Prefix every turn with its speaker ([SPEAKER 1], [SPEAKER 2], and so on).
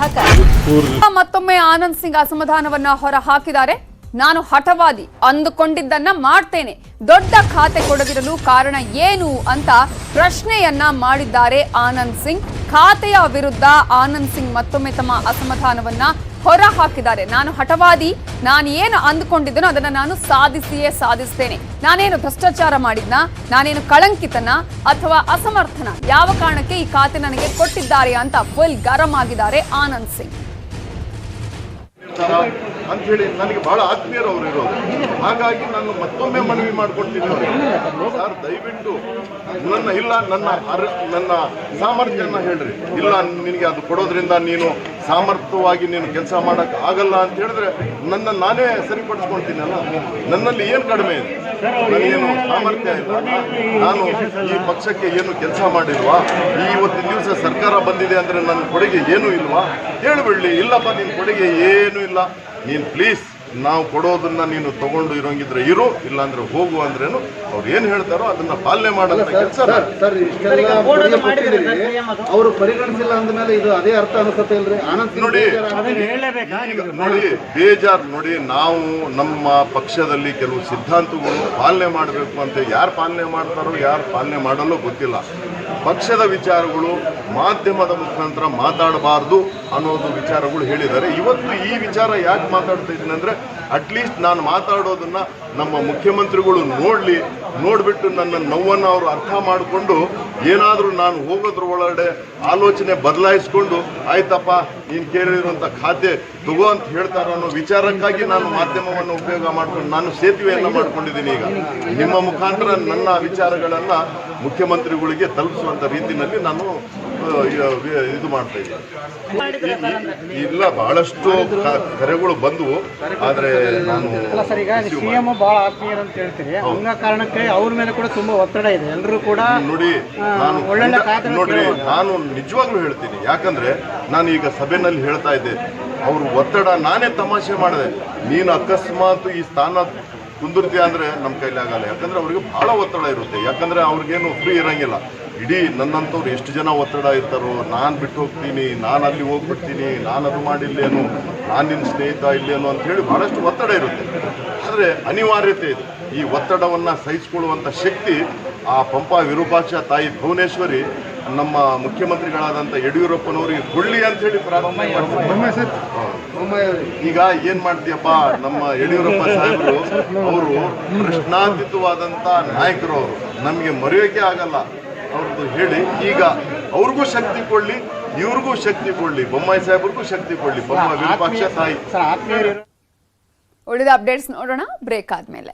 [SPEAKER 1] ಸುಧಾಕರ್. ಮತ್ತೊಮ್ಮೆ ಆನಂದ್ ಸಿಂಗ್ ಅಸಮಾಧಾನವನ್ನ ಹೊರ ಹಾಕಿದ್ದಾರೆ. ನಾನು ಹಠವಾದಿ, ಅಂದುಕೊಂಡಿದ್ದನ್ನ ಮಾಡ್ತೇನೆ, ದೊಡ್ಡ ಖಾತೆ ಕೊಡದಿರಲು ಕಾರಣ ಏನು ಅಂತ ಪ್ರಶ್ನೆಯನ್ನ ಮಾಡಿದ್ದಾರೆ ಆನಂದ್ ಸಿಂಗ್. ಖಾತೆಯ ವಿರುದ್ಧ ಆನಂದ್ ಸಿಂಗ್ ಮತ್ತೊಮ್ಮೆ ತಮ್ಮ ಅಸಮಾಧಾನವನ್ನ ಹೊರ ಹಾಕಿದ್ದಾರೆ. ನಾನು ಹಠವಾದಿ, ನಾನು ಏನು ಅಂದುಕೊಂಡಿದ್ದನೋ ಅದನ್ನ ನಾನು ಸಾಧಿಸ್ತೇನೆ. ನಾನೇನು ಭ್ರಷ್ಟಾಚಾರ ಮಾಡಿದ್ನ, ನಾನೇನು ಕಳಂಕಿತನ ಅಥವಾ ಅಸಮರ್ಥನ, ಯಾವ ಕಾರಣಕ್ಕೆ ಈ ಖಾತೆ ನನಗೆ ಕೊಟ್ಟಿದ್ದಾರೆ ಅಂತ ಫುಲ್ ಗರಂ ಆಗಿದ್ದಾರೆ ಆನಂದ್ ಸಿಂಗ್.
[SPEAKER 2] ಅಂತ ಹೇಳಿ ನನಗೆ ಬಹಳ ಆತ್ಮೀಯರು ಅವರು ಇರೋದು. ಹಾಗಾಗಿ ನಾನು ಮತ್ತೊಮ್ಮೆ ಮನವಿ ಮಾಡ್ಕೊಳ್ತೀನಿ ಸರ್, ದಯವಿಟ್ಟು ನನ್ನ ಸಾಮರ್ಥ್ಯನ ಹೇಳ್ರಿ. ಇಲ್ಲ ನಿನಗೆ ಅದು ಕೊಡೋದ್ರಿಂದ ನೀನು ಸಾಮರ್ಥ್ಯವಾಗಿ ನೀನು ಕೆಲಸ ಮಾಡಕ್ ಆಗಲ್ಲ ಅಂತ ಹೇಳಿದ್ರೆ ನಾನೇ ಸರಿಪಡಿಸ್ಕೊಳ್ತೀನಲ್ಲ. ನನ್ನಲ್ಲಿ ಏನು ಕಡಿಮೆ ಇದೆ? ನನಗೇನು ಸಾಮರ್ಥ್ಯ ಇಲ್ಲ? ನಾನು ಈ ಪಕ್ಷಕ್ಕೆ ಏನು ಕೆಲಸ ಮಾಡಿಲ್ವಾ? ಇವತ್ತಿನ ದಿವಸ ಸರ್ಕಾರ ಬಂದಿದೆ ಅಂದ್ರೆ ನನ್ನ ಕೊಡುಗೆ ಏನೂ ಇಲ್ವಾ? ಹೇಳ್ಬಿಡ್ಲಿ, ಇಲ್ಲಪ್ಪ ನಿನ್ನ ಕೊಡುಗೆ ಏನೂ ಇಲ್ಲ, ನೀನು ಪ್ಲೀಸ್ ನಾವು ಕೊಡೋದನ್ನ ನೀನು ತಗೊಂಡು ಇರೋಂಗಿದ್ರೆ ಇರು, ಇಲ್ಲಾಂದ್ರೆ ಹೋಗು ಅಂದ್ರೇನು ಅವ್ರು ಏನ್ ಹೇಳ್ತಾರೋ ಅದನ್ನ ಪಾಲನೆ ಮಾಡೋದ್ರ ಕೆಲಸ.
[SPEAKER 3] ಅವರು ಪರಿಗಣಿಸಿಲ್ಲ ಅಂದ್ಮೇಲೆ ಇದು ಅದೇ ಅರ್ಥ ಅನಿಸುತ್ತೆ ಇಲ್ರಿ?
[SPEAKER 2] ನೋಡಿ ಬೇಜಾರು. ನೋಡಿ, ನಾವು ನಮ್ಮ ಪಕ್ಷದಲ್ಲಿ ಕೆಲವು ಸಿದ್ಧಾಂತಗಳು ಪಾಲನೆ ಮಾಡಬೇಕು ಅಂತ ಯಾರು ಪಾಲನೆ ಮಾಡ್ತಾರೋ ಯಾರು ಪಾಲನೆ ಮಾಡಲು ಗೊತ್ತಿಲ್ಲ. ಪಕ್ಷದ ವಿಚಾರಗಳು ಮಾಧ್ಯಮದ ಮುಖಾಂತರ ಮಾತಾಡಬಾರ್ದು ಅನ್ನೋದು ವಿಚಾರಗಳು ಹೇಳಿದ್ದಾರೆ. ಇವತ್ತು ಈ ವಿಚಾರ ಯಾಕೆ ಮಾತಾಡ್ತಾ ಇದ್ದೀನಿ ಅಂದ್ರೆ, ಅಟ್ಲೀಸ್ಟ್ ನಾನು ಮಾತಾಡೋದನ್ನ ನಮ್ಮ ಮುಖ್ಯಮಂತ್ರಿಗಳು ನೋಡ್ಬಿಟ್ಟು ನನ್ನ ನೋವನ್ನು ಅವರು ಅರ್ಥ ಮಾಡಿಕೊಂಡು ಏನಾದರೂ ನಾನು ಹೋಗೋದ್ರ ಒಳಗಡೆ ಆಲೋಚನೆ ಬದಲಾಯಿಸ್ಕೊಂಡು ಆಯ್ತಪ್ಪ ನೀನು ಕೇಳಿರುವಂಥ ಖಾತೆ ತಗೋ ಅಂತ ಹೇಳ್ತಾರೋ ಅನ್ನೋ ವಿಚಾರಕ್ಕಾಗಿ ನಾನು ಮಾಧ್ಯಮವನ್ನು ಉಪಯೋಗ ಮಾಡ್ಕೊಂಡು ನಾನು ಸೇತುವೆಯನ್ನು ಮಾಡ್ಕೊಂಡಿದ್ದೀನಿ. ಈಗ ನಿಮ್ಮ ಮುಖಾಂತರ ನನ್ನ ವಿಚಾರಗಳನ್ನು ಮುಖ್ಯಮಂತ್ರಿಗಳಿಗೆ ತಲುಪಿಸುವಂಥ ರೀತಿಯಲ್ಲಿ ನಾನು ಇದು ಮಾಡ್ತಾ ಇದ್ದೀನಿ. ಇಲ್ಲ, ಬಹಳಷ್ಟು ಕರೆಗಳು ಬಂದವು, ಆದರೆ ನಾನು
[SPEAKER 3] ಸಿಎಂ ಬಹಳ ಆತ್ಮೀಯರು ಅಂತ ಹೇಳ್ತೀರಿ, ಹಂಗ ಕಾರಣಕ್ಕೆ ಅವ್ರ ಮೇಲೆ ಕೂಡ ತುಂಬಾ ಒತ್ತಡ ಇದೆ. ಎಲ್ಲರೂ ಕೂಡ
[SPEAKER 2] ನೋಡಿ, ನಾನು ನಿಜವಾಗ್ಲೂ ಹೇಳ್ತೀನಿ. ಯಾಕಂದ್ರೆ ನಾನು ಈಗ ಸಭೆಯಲ್ಲಿ ಹೇಳ್ತಾ ಇದ್ದೆ, ಅವ್ರ ಒತ್ತಡ ನಾನೇ ತಮಾಷೆ ಮಾಡಿದೆ. ನೀನು ಅಕಸ್ಮಾತ್ ಈ ಸ್ಥಾನ ಕುಂದಿರ್ತೀಯ ಅಂದ್ರೆ ನಮ್ಮ ಕೈಲಿ ಆಗಲ್ಲ. ಯಾಕಂದ್ರೆ ಅವ್ರಿಗೆ ಬಹಳ ಒತ್ತಡ ಇರುತ್ತೆ. ಯಾಕಂದ್ರೆ ಅವ್ರಿಗೇನು ಫ್ರೀ ಇರಂಗಿಲ್ಲ. ಇಡೀ ನನ್ನಂಥವ್ರು ಎಷ್ಟು ಜನ ಒತ್ತಡ ಇರ್ತಾರೋ, ನಾನು ಬಿಟ್ಟು ಹೋಗ್ತೀನಿ, ನಾನು ಅಲ್ಲಿ ಹೋಗ್ಬಿಡ್ತೀನಿ, ನಾನು ಅದು ಮಾಡಿಲ್ಲೇನು, ನಾನು ನಿನ್ನ ಸ್ನೇಹಿತ ಇಲ್ಲೇನು ಅಂತ ಹೇಳಿ ಬಹಳಷ್ಟು ಒತ್ತಡ ಇರುತ್ತೆ. ಆದರೆ ಅನಿವಾರ್ಯತೆ ಇದೆ. ಈ ಒತ್ತಡವನ್ನು ಸಹಿಸಿಕೊಳ್ಳುವಂಥ ಶಕ್ತಿ ಆ ಪಂಪ ವಿರೂಪಾಕ್ಷ ತಾಯಿ ಭುವನೇಶ್ವರಿ ನಮ್ಮ ಮುಖ್ಯಮಂತ್ರಿಗಳಾದಂಥ ಯಡಿಯೂರಪ್ಪನವರಿಗೆ ಕೊಡ್ಲಿ ಅಂತ ಹೇಳಿ ಪ್ರಾರ್ಥನೆ ಮಾಡ್ತಾರೆ. ಈಗ ಏನ್ ಮಾಡ್ತೀಯಪ್ಪ, ನಮ್ಮ ಯಡಿಯೂರಪ್ಪ ಸಾಹೇಬರು ಅವರು ಪ್ರಶ್ನಾತೀತವಾದಂಥ ನಾಯಕರು. ಅವರು ನಮಗೆ ಮರೆಯೋಕೆ ಆಗಲ್ಲ ಅವ್ರದ್ದು ಹೇಳಿ. ಈಗ ಅವ್ರಿಗೂ ಶಕ್ತಿ ಕೊಡ್ಲಿ, ಇವ್ರಿಗೂ ಶಕ್ತಿ ಕೊಡ್ಲಿ, ಬೊಮ್ಮಾಯಿ ಸಾಹೇಬ್ರಿಗೂ ಶಕ್ತಿ ಕೊಡ್ಲಿ, ಪಂಪ ವಿರೂಪಾಕ್ಷ ತಾಯಿ.
[SPEAKER 1] ಉಳಿದ ಅಪ್ಡೇಟ್ಸ್ ನೋಡೋಣ ಬ್ರೇಕ್ ಆದ್ಮೇಲೆ.